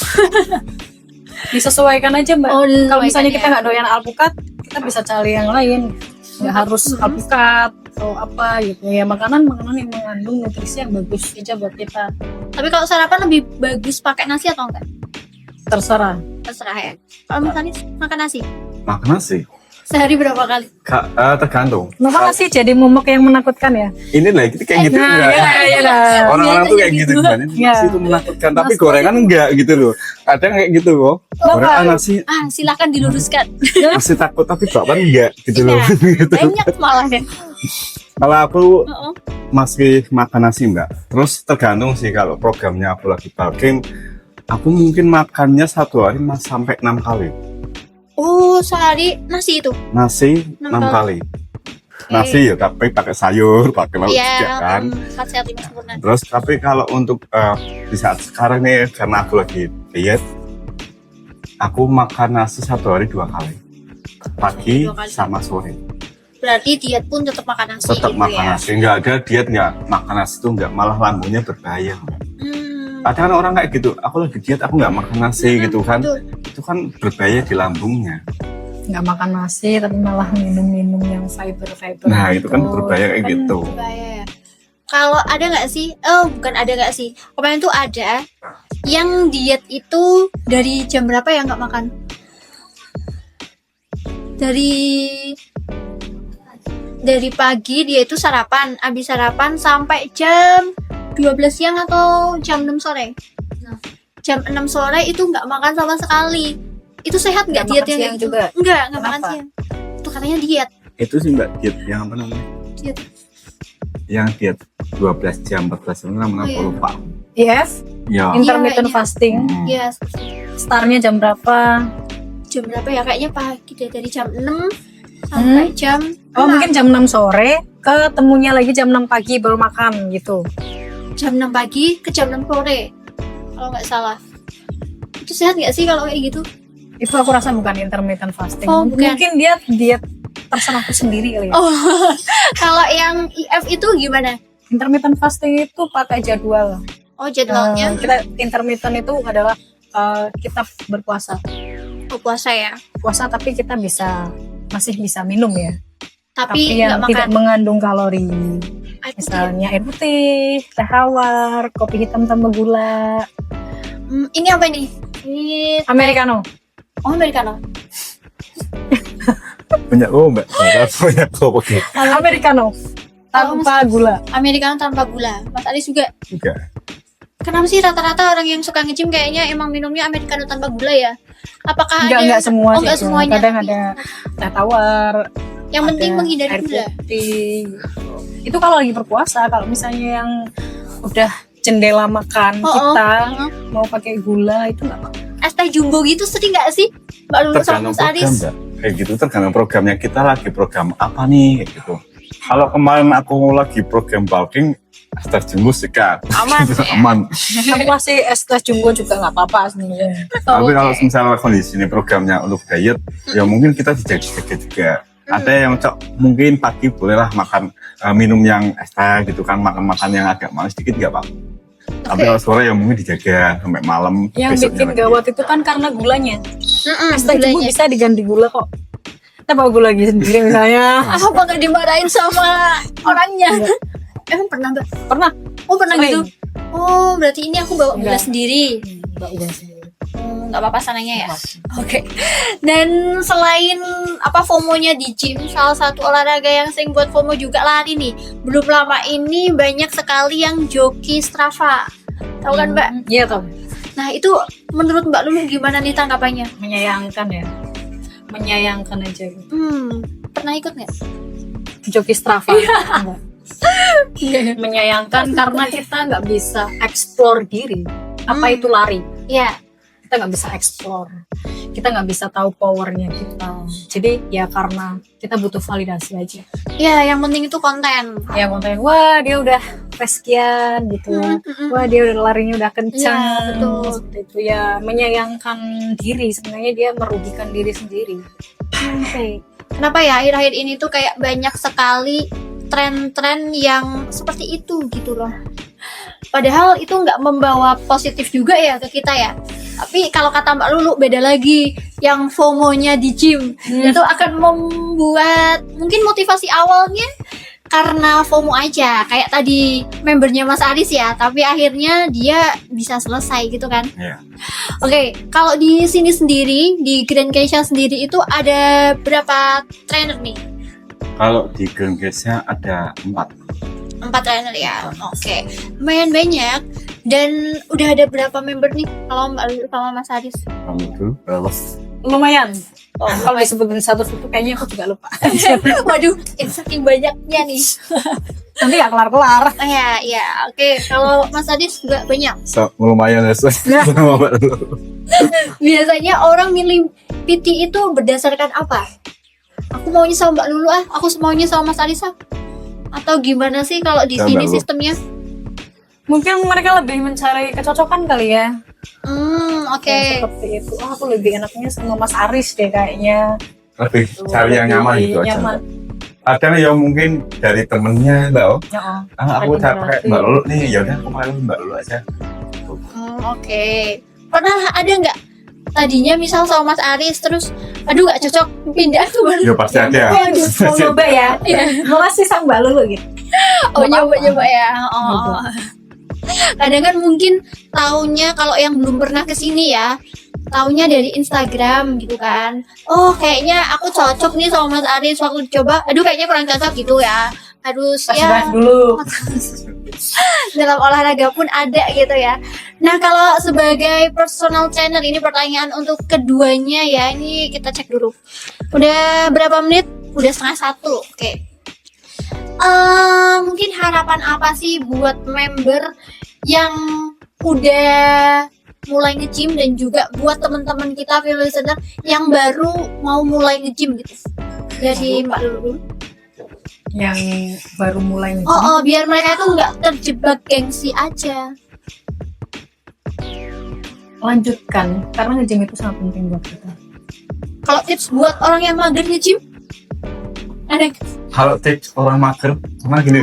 Disesuaikan aja mbak. Oh, Kalau misalnya disesuaikan kita nggak doyan alpukat, kita bisa cari yang lain. Nggak harus alpukat atau apa gitu ya. Makanan yang mengandung nutrisi yang bagus aja buat kita. Tapi kalau sarapan lebih bagus pakai nasi atau enggak? Terserah. Terserah ya. Kalau Mas Alif makan nasi Makan nasi. sehari berapa kali? Tergantung. Kenapa sih jadi momok yang menakutkan ya? Ini lah kita kayak gitu Nah, enggak? iya. Orang-orang tuh kayak Biasanya gitu gitu. kan. Ini Iya. nasi itu menakutkan, tapi gorengan enggak gitu loh. Kadang kayak gitu loh. Gorengan nasi Silakan diluruskan. masih takut tapi bakwan enggak gitu loh. Iya. Gitu. Banyak malah ya. Kalau aku Oh, masih makan nasi mbak. Terus tergantung sih kalau programnya aku lagi bulking, aku mungkin makannya satu hari sampai 6 kali. Oh, sehari nasi itu. Nasi 6 6 kali. Nasi ya tapi pakai sayur, pakai lauk juga Iya, kan. sehat lima sempurna. Terus tapi kalau untuk di saat sekarang nih karena aku lagi diet, aku makan nasi satu hari 2 kali, pagi 2 kali. sama sore. Berarti diet pun tetap makan nasi Tetap gitu makan ya. nasi, nggak ada diet nggak makan nasi itu nggak, malah lambungnya berbahaya. Kadang orang kayak gitu, aku lagi diet aku nggak makan nasi gitu kan, Betul. itu kan berbahaya di lambungnya. Nggak makan nasi tapi malah minum yang fiber. Nah itu kan berbahaya kayak Kan gitu. Bahaya ya. Kalau ada nggak sih? Oh, bukan ada nggak sih? Kemarin tuh ada yang diet itu dari jam berapa ya nggak makan? Dari dari pagi dia itu sarapan, habis sarapan sampai jam 12 siang atau jam 6 sore. Nah, jam 6 sore itu nggak makan sama sekali. Itu sehat nggak Nggak diet makan yang siang kayak gitu? juga? Nggak makan Kenapa? siang. Itu katanya diet. Itu sih mbak diet yang apa namanya? Diet. Yang diet 12 jam 14 jam namanya Oh, iya. aku lupa. Yes, Ya. intermittent Iya. fasting. Hmm. Ya, Startnya jam berapa? jam berapa ya? Kayaknya pagi deh, dari jam 6 sampai jam Oh 6. mungkin jam 6 sore, ketemunya lagi jam 6 pagi baru makan gitu. Jam 6 pagi ke jam 6 sore. Kalau nggak salah. Itu sehat nggak sih kalau kayak gitu? Itu aku rasa bukan intermittent fasting. Oh, bukan. Mungkin dia diet terserah aku sendiri kali ya. Oh, kalau yang IF itu gimana? Intermittent fasting itu pakai jadwal. Oh, jadwalnya Kita intermittent itu adalah kita berpuasa. puasa ya. Puasa tapi kita masih bisa minum ya. Tapi yang nggak tidak makan. mengandung kalori. Air putih. Misalnya air putih, teh tawar, kopi hitam tanpa gula, Ini apa nih? Ini americano. oh americano. Banyak mbak. Banyak kok gitu. Americano tanpa gula. Americano tanpa gula. Mas Aris juga. Juga. Kenapa sih rata-rata orang yang suka nge-gym kayaknya emang minumnya americano tanpa gula ya? Apakah ada Enggak semua Oh, sih. enggak semuanya. Kadang ada teh tawar, Yang penting ada menghindari air gula. putih. Itu kalau lagi berpuasa. Kalau misalnya yang udah jendela makan kita mau pakai gula itu nggak apa. Es teh jumbo gitu sering nggak sih? Mbak Lulu sama Tergantung Mas Aris. program mbak. Kayak gitu tergantung programnya kita lagi program apa nih kayak gitu. Kalau kemarin aku lagi program bulking, start jembus kan Aman, ya? aman. Aku masih es teh jumbo juga nggak apa-apa sebenarnya. Tapi kalau misalnya kondisi ini programnya untuk diet, ya mungkin kita dijaga juga. Ada yang mungkin pagi bolehlah makan minum yang es teh gitu kan, makan yang agak manis sedikit nggak apa. Tapi kalau sore ya mungkin dijaga sampai malam. Yang besoknya bikin lagi. gawat itu kan karena gulanya. Es teh jumbo Gulanya. bisa diganti gula kok. Kita bawa gula lagi sendiri misalnya. Apa nggak dimarahin sama orangnya? Emang pernah Mbak? Pernah. Oh pernah Sering. gitu? Oh berarti ini aku bawa gula Enggak. sendiri. Mbak udah sendiri. Nggak apa-apa sananya ya. Oke. Dan selain apa FOMO-nya di gym, salah satu olahraga yang sering buat FOMO juga lari nih. Belum lama ini banyak sekali yang joki Strava. Tahu kan Mbak? Iya toh. Nah itu menurut Mbak Lulu gimana nih tanggapannya? Menyayangkan ya. Menyayangkan aja. Pernah ikut nggak? Joki Strava. Enggak. Menyayangkan karena kita nggak bisa explore diri. Apa itu lari? Ya. Kita nggak bisa explore. Kita nggak bisa tahu powernya kita. Jadi ya karena kita butuh validasi aja. Ya yang penting itu konten. Ya konten, wah dia udah sekian gitu. Wah dia udah larinya udah kencang. Iya, betul. Seperti itu ya menyayangkan diri. Sebenarnya dia merugikan diri sendiri. Oke. Kenapa ya akhir-akhir ini tuh kayak banyak sekali tren-tren yang seperti itu gitu loh. Padahal itu nggak membawa positif juga ya ke kita ya. Tapi kalau kata Mbak Lulu beda lagi. Yang FOMO-nya di gym itu akan membuat mungkin motivasi awalnya karena FOMO aja. Kayak tadi membernya Mas Aris ya. Tapi akhirnya dia bisa selesai gitu kan. Iya. Oke, kalau di sini sendiri di Grand Keisha sendiri itu ada berapa trainer nih? Kalau di Grand Keisha ada 4. 4 trainer ya. Oke, lumayan banyak. Dan udah ada berapa member nih kalau Mbak Lulu sama Mas Aris? Kamu dulu berapa? Lumayan. Kalau disebutin satu-satu kayaknya aku juga lupa. Waduh, ini saking banyaknya nih. Nanti gak kelar-kelar. Oh, ya. Oke, kalau Mas Aris juga banyak. Lumayan ya sama Mbak Lulu. Biasanya orang milih PT itu berdasarkan apa? Aku maunya sama Mbak Lulu aku maunya sama Mas Aris Atau gimana sih kalau di Sama sini Mbak Lulu. sistemnya? Mungkin mereka lebih mencari kecocokan kali ya. Oke. Yang seperti itu. Oh, aku lebih enaknya sama Mas Aris deh kayaknya. Lebih cari yang nyaman gitu aja. Nyaman. Ada yang mungkin dari temennya Mbak Oh. Ya, oh. Aku Rekomendasi. capek Mbak Lulu nih, ya udah aku pakai Mbak Lulu aja. Oke. Pernah ada nggak tadinya misal sama Mas Aris terus aduh nggak cocok pindah ke Mbak Ya Lulu? pasti ada. Mau nyoba ya? Mau kasih sang Mbak Lulu gitu. Oh Nggak apa-apa. nyoba ya. Nyoba. Kadang kan mungkin tahunnya kalau yang belum pernah kesini ya taunya dari Instagram gitu kan. Oh kayaknya aku cocok nih sama Mas Aris. Waktu coba, aduh kayaknya kurang cocok gitu ya. Harus Tes ya drive dulu. dalam olahraga pun ada gitu ya. Nah kalau sebagai personal trainer ini pertanyaan untuk keduanya ya. Ini kita cek dulu. Udah berapa menit? Udah setengah 1. Oke. Mungkin harapan apa sih buat member yang udah mulai nge-gym dan juga buat teman-teman kita listener yang baru mau mulai nge-gym gitu. Dari Mbak Lulu dulu. Yang baru mulai nge-gym. Biar mereka tuh nggak terjebak gengsi aja. Lanjutkan, karena nge-gym itu sangat penting buat kita. Kalau tips buat orang yang mager nge-gym, ada Kalau tips orang mager, karena gini,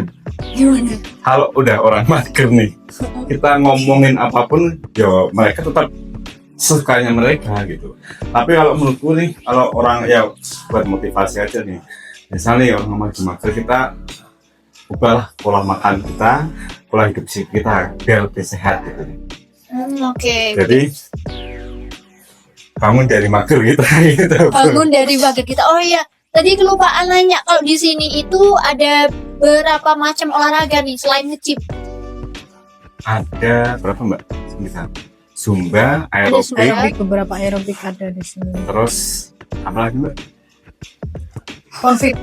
gimana? kalau udah orang mager nih, kita ngomongin apapun, ya mereka tetap sukanya mereka gitu. Tapi kalau menurutku nih, kalau orang ya buat motivasi aja nih, misalnya orang mager, kita ubahlah pola makan kita, pola hidup kita biar lebih sehat gitu. Oke. Jadi bangun dari mager kita gitu. Bangun dari mager kita. Oh iya, tadi kelupaan nanya kalau di sini itu ada berapa macam olahraga nih selain nge-gym? Ada berapa mbak? Misal Zumba, aerobik, Aerobik, beberapa aerobik ada di sini. terus apa lagi mbak? Konfit,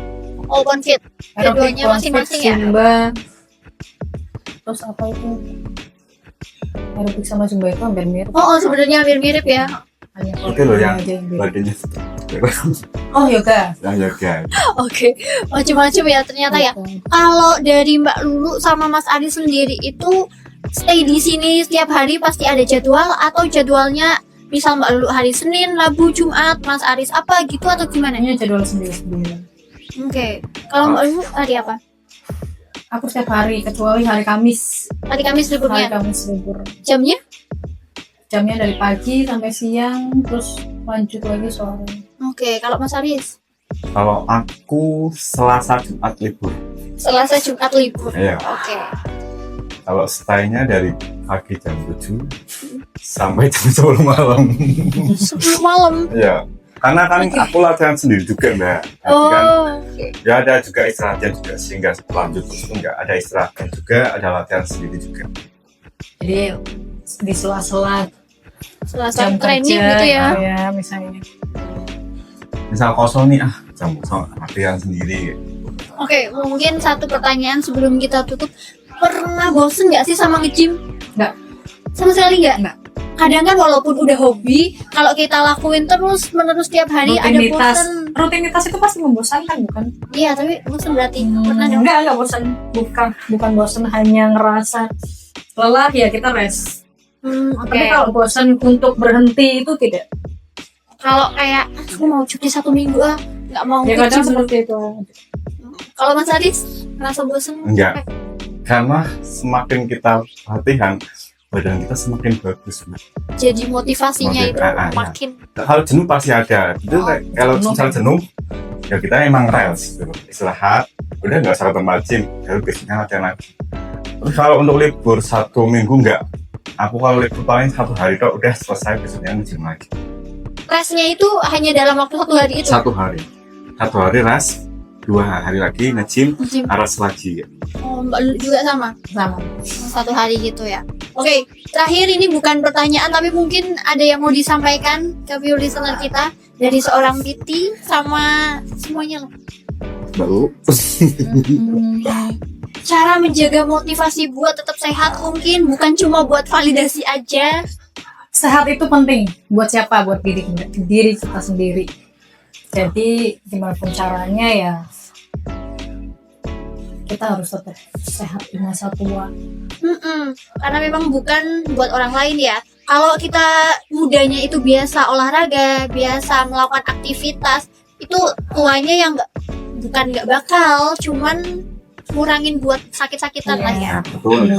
Oh, konfit. aerobik, Keduanya konfit, masing-masing ya? Zumba. Terus apa itu? Aerobik sama Zumba itu hampir mirip. Oh, sebenarnya hampir mirip ya. Hanya Itu loh yang aja yang beda. badannya Oh yoga. yang yoga. Oke, macam-macam ya ternyata ya. Kalau dari Mbak Lulu sama Mas Adi sendiri itu stay di sini setiap hari pasti ada jadwal atau jadwalnya misal Mbak Lulu hari Senin, Rabu, Jumat, Mas Aris apa gitu atau gimana? Hanya jadwal sendiri. Oke, kalau Mbak Lulu hari apa? Aku setiap hari kecuali hari Kamis. Hari Kamis Hari liburnya. Kamis libur. Jamnya? Jamnya dari pagi sampai siang, terus lanjut lagi sore. Oke, kalau Mas Aris? Kalau aku Selasa Jumat libur. Selasa Jumat libur. Iya. Oke. Kalau stay-nya dari pagi jam 7 sampai jam 10 malam. 10 malam. Iya. Karena kan aku latihan sendiri juga mbak. Jadi kan Oke. ya ada juga istirahatnya juga sehingga lanjut terus enggak ada istirahatnya juga, ada latihan sendiri juga. Jadi di sela-sela Selasa jam training kerja, gitu ya. ya misalnya. Misal kosong nih jam kosong latihan sendiri. Oke, mungkin satu pertanyaan sebelum kita tutup. Pernah bosen nggak sih sama nge-gym? Nggak. Sama sekali nggak? Nggak. Kadang kan walaupun udah hobi, kalau kita lakuin terus menerus tiap hari ada bosen. Rutinitas itu pasti membosankan bukan? Iya, tapi bosen berarti pernah dong. Enggak bosan. Bukan bosan, hanya ngerasa lelah ya kita rest. Oke. Tapi kalau bosan untuk berhenti itu tidak. Kalau kayak aku mau cuti 1 minggu nggak mau Ya kadang nge-gym. seperti itu. Kalau Mas Adis ngerasa bosen? Enggak. Karena semakin kita latihan, badan kita semakin bagus. Mbak. Jadi motivasinya itu Iya. makin. Kalau jenuh pasti ada. Itu kalau jenuh. misal jenuh, ya kita emang rest gitu. Istirahat, udah nggak usah ke tempat gym, baru biasanya latihan lagi. Terus kalau untuk libur 1 minggu enggak. Aku kalau libur paling 1 hari kok udah selesai, besoknya nge-gym lagi. Restnya itu hanya dalam waktu 1 hari itu. 1 hari. 1 hari rest, 2 hari lagi nge-gym, Nge-gym. rest lagi. Oh, Mbak Lulu juga sama. Sama. 1 hari gitu ya. Oke, terakhir ini bukan pertanyaan tapi mungkin ada yang mau disampaikan ke viewer listener kita dari seorang Titi sama semuanya loh. Baru. Cara menjaga motivasi buat tetap sehat mungkin bukan cuma buat validasi aja. Sehat itu penting buat siapa? Buat diri kita sendiri. Jadi gimana pun caranya ya kita harus tetap sehat di masa tua. Karena memang bukan buat orang lain ya. Kalau kita mudanya itu biasa olahraga, biasa melakukan aktivitas, itu tuanya yang bukan nggak bakal, cuman ngurangin buat sakit-sakitan lah ya. Betul.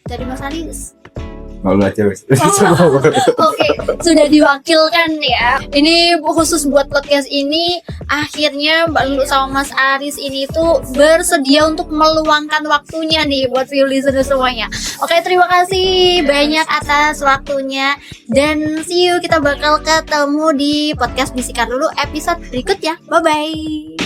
Dari Mas Anis. Malu aja wes. Oke, sudah diwakilkan ya. Ini khusus buat podcast ini. Akhirnya Mbak Lulu sama Mas Aris ini tuh bersedia untuk meluangkan waktunya nih buat view listener semuanya. Oke, terima kasih banyak atas waktunya. Dan see you, kita bakal ketemu di podcast Bisikan Lulu episode berikutnya. Bye-bye.